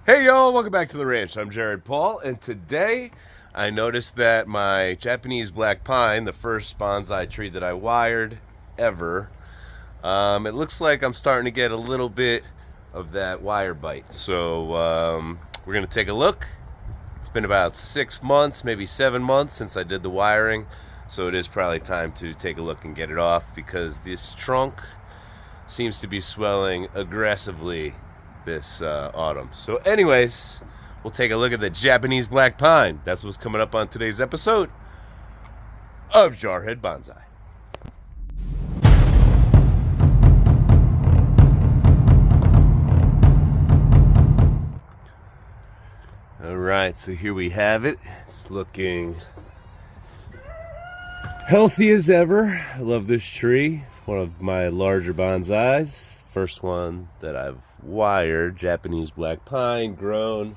Hey y'all, welcome back to the ranch. I'm Jared Paul, and today I noticed that my Japanese black pine, the first bonsai tree that I wired ever, it looks like I'm starting to get a little bit of that wire bite. So we're gonna take a look. It's been about 6 months, maybe 7 months since I did the wiring, so it is probably time to take a look and get it off because this trunk seems to be swelling aggressively this autumn. So, anyways, we'll take a look at the Japanese black pine. That's what's coming up on today's episode of Jarhead Bonsai. All right, so here we have it. It's looking healthy as ever. I love this tree. It's one of my larger bonsais. First one that I've wired, Japanese black pine, grown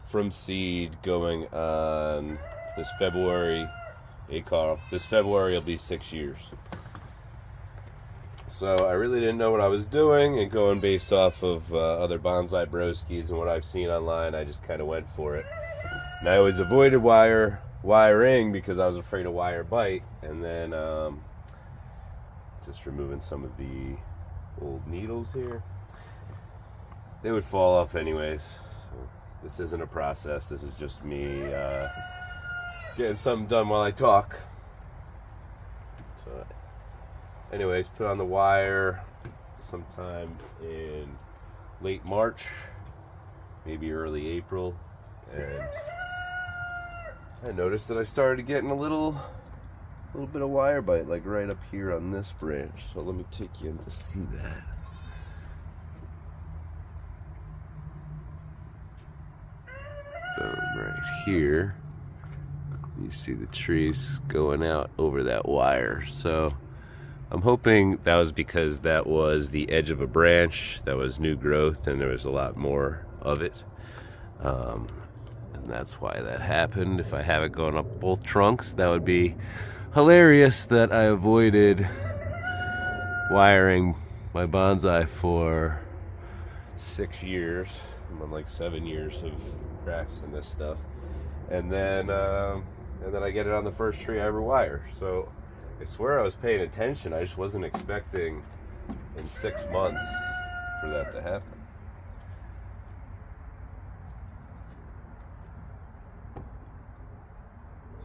from seed, going on this February. This February will be 6 years. So I really didn't know what I was doing, and going based off of other bonsai broskies and what I've seen online, I just kind of went for it. And I always avoided wiring because I was afraid of wire bite, and then just removing some of the old needles here, they would fall off anyways. So this isn't a process, this is just me getting something done while I talk. So anyways, put on the wire sometime in late March, maybe early April, and I noticed that I started getting a little bit of wire bite, like right up here on this branch. So let me take you in to see that. Right here, you see the trees going out over that wire. So I'm hoping that was because that was the edge of a branch that was new growth and there was a lot more of it. And that's why that happened. If I have it going up both trunks, that would be hilarious that I avoided wiring my bonsai for 6 years. I'm on like 7 years of practicing this stuff. And then I get it on the first tree I ever wire. So I swear I was paying attention. I just wasn't expecting in 6 months for that to happen.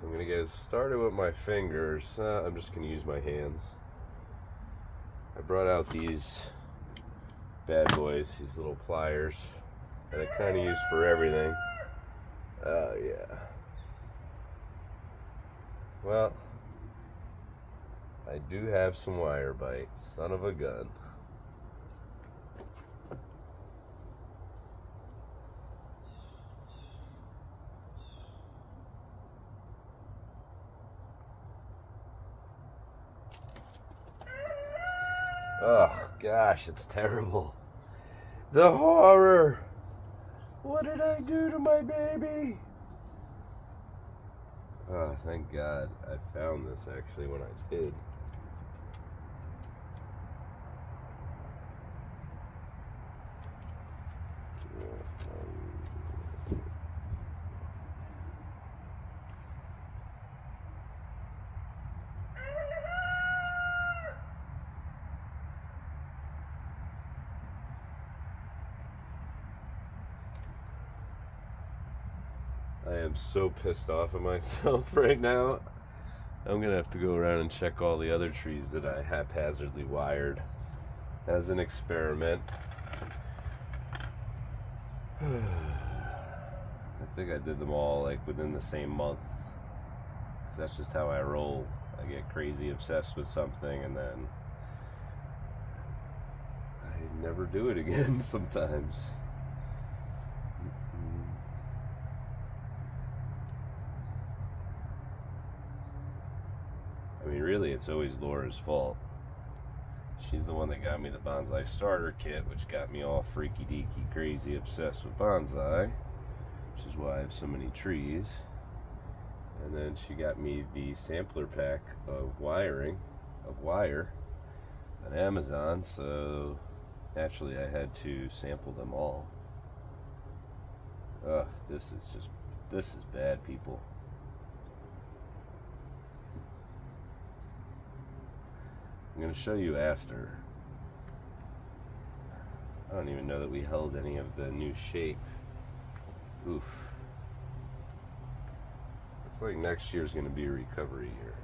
So I'm going to get started with my fingers. I'm just going to use my hands. I brought out these bad boys, these little pliers that I kind of use for everything. Oh, yeah. Well, I do have some wire bites. Son of a gun. Oh, gosh, it's terrible. The horror! What did I do to my baby? Oh, thank God I found this actually when I did. I am so pissed off at myself right now. I'm gonna have to go around and check all the other trees that I haphazardly wired as an experiment. I think I did them all like within the same month. 'Cause that's just how I roll. I get crazy obsessed with something and then I never do it again sometimes. I mean, really, it's always Laura's fault. She's the one that got me the bonsai starter kit, which got me all freaky deaky crazy obsessed with bonsai, which is why I have so many trees. And then she got me the sampler pack of wire on Amazon, so naturally I had to sample them all. This is bad, people. I'm going to show you after. I don't even know that we held any of the new shape. Oof. Looks like next year's going to be a recovery year.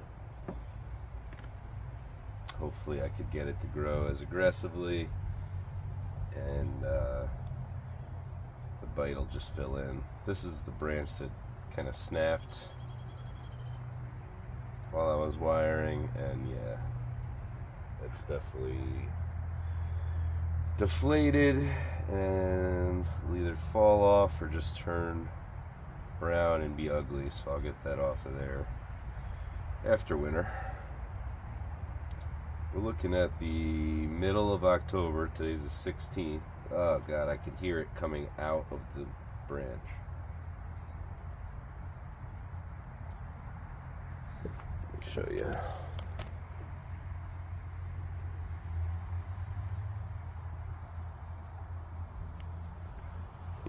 Hopefully I could get it to grow as aggressively, and the bite will just fill in. This is the branch that kind of snapped while I was wiring, and yeah, it's definitely deflated and will either fall off or just turn brown and be ugly, so I'll get that off of there after winter. We're looking at the middle of October. Today's the 16th. Oh god, I could hear it coming out of the branch. Let me show you.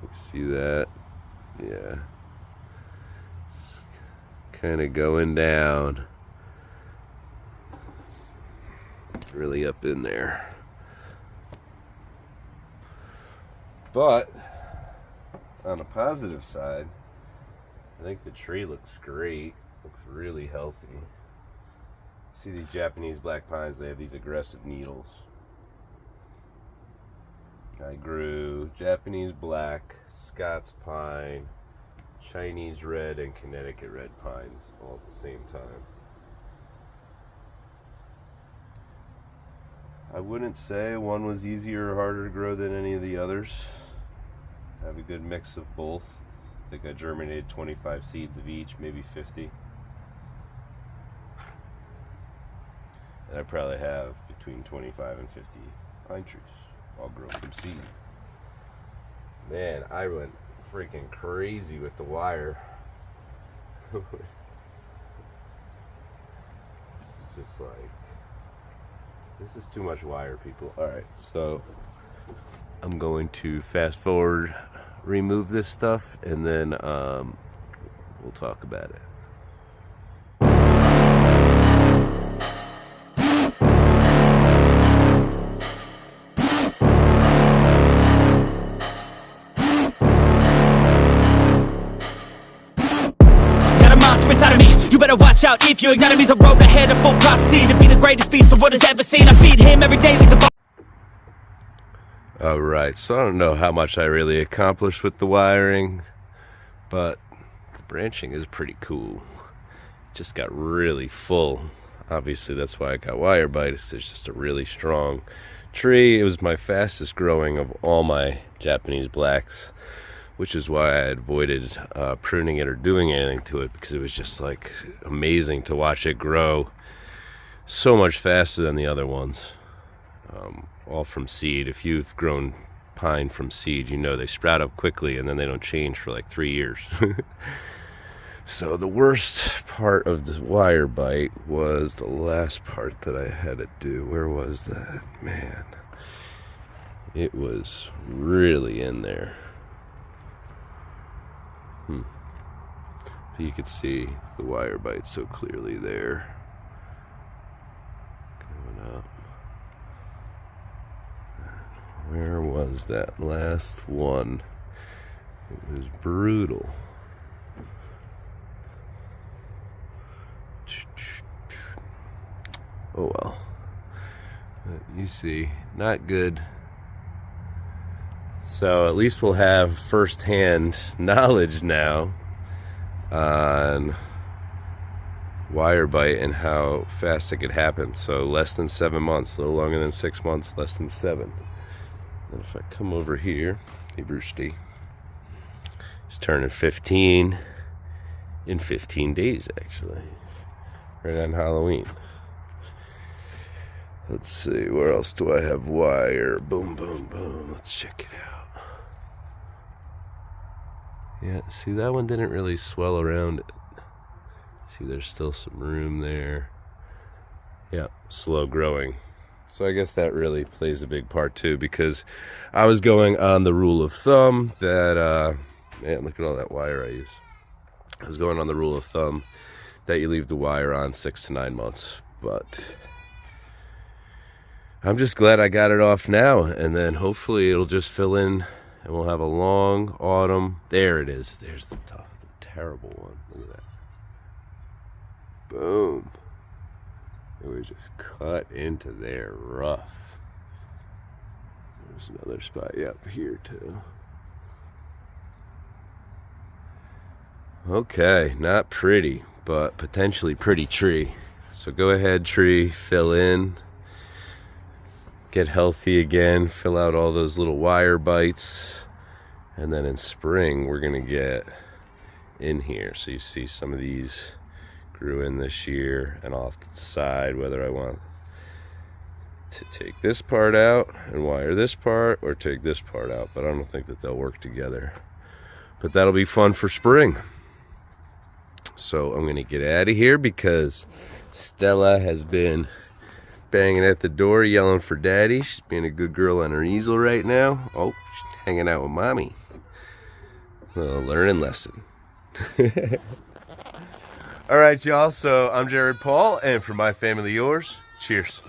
You see that? Yeah. Kind of going down. Really up in there. But on a positive side, I think the tree looks great. Looks really healthy. See these Japanese black pines, they have these aggressive needles. I grew Japanese black, Scots pine, Chinese red, and Connecticut red pines all at the same time. I wouldn't say one was easier or harder to grow than any of the others. I have a good mix of both. I think I germinated 25 seeds of each, maybe 50. And I probably have between 25 and 50 pine trees, all grown from seed. Man, I went freaking crazy with the wire. It's just like, this is too much wire, people. Alright, so I'm going to fast forward, remove this stuff, and then we'll talk about it. Got a monster inside of me. You better watch out if you ignite me. A road ahead of full prophecy to be the greatest beast the world has ever seen. I feed him every day like the Alright, so I don't know how much I really accomplished with the wiring, but the branching is pretty cool. It just got really full. Obviously that's why I got wire bite. It's just a really strong tree. It was my fastest growing of all my Japanese blacks, which is why I avoided pruning it or doing anything to it, because it was just like amazing to watch it grow so much faster than the other ones. All from seed. If you've grown pine from seed, you know they sprout up quickly and then they don't change for like 3 years. So the worst part of the wire bite was the last part that I had to do. Where was that? Man, it was really in there. You could see the wire bite so clearly there. Coming up. Where was that last one? It was brutal. Oh well. You see, not good. So at least we'll have first-hand knowledge now on wire bite and how fast it could happen. So less than 7 months, a little longer than 6 months, less than 7. And if I come over here, hey Brewsty, he's turning 15 in 15 days actually, right on Halloween. Let's see, where else do I have wire? Boom, boom, boom. Let's check it out. Yeah, see, that one didn't really swell around it. See, there's still some room there. Yeah, slow growing. So I guess that really plays a big part too, because I was going on the rule of thumb that Man, look at all that wire I use. I was going on the rule of thumb that you leave the wire on 6 to 9 months, but I'm just glad I got it off now, and then hopefully it'll just fill in and we'll have a long autumn. There it is. There's the terrible one. Look at that. Boom. It was just cut into there rough. There's another spot, yep, here too. Okay, not pretty, but potentially pretty tree. So go ahead, tree, fill in, get healthy again, fill out all those little wire bites, and then in spring we're gonna get in here. So you see some of these grew in this year, and I'll have to decide whether I want to take this part out and wire this part or take this part out, but I don't think that they'll work together. But that'll be fun for spring. So I'm gonna get out of here because Stella has been banging at the door yelling for daddy. She's being a good girl on her easel right now. Oh, she's hanging out with mommy. Well, learning lesson. All right, y'all, so I'm Jared Paul, and for my family, yours, cheers.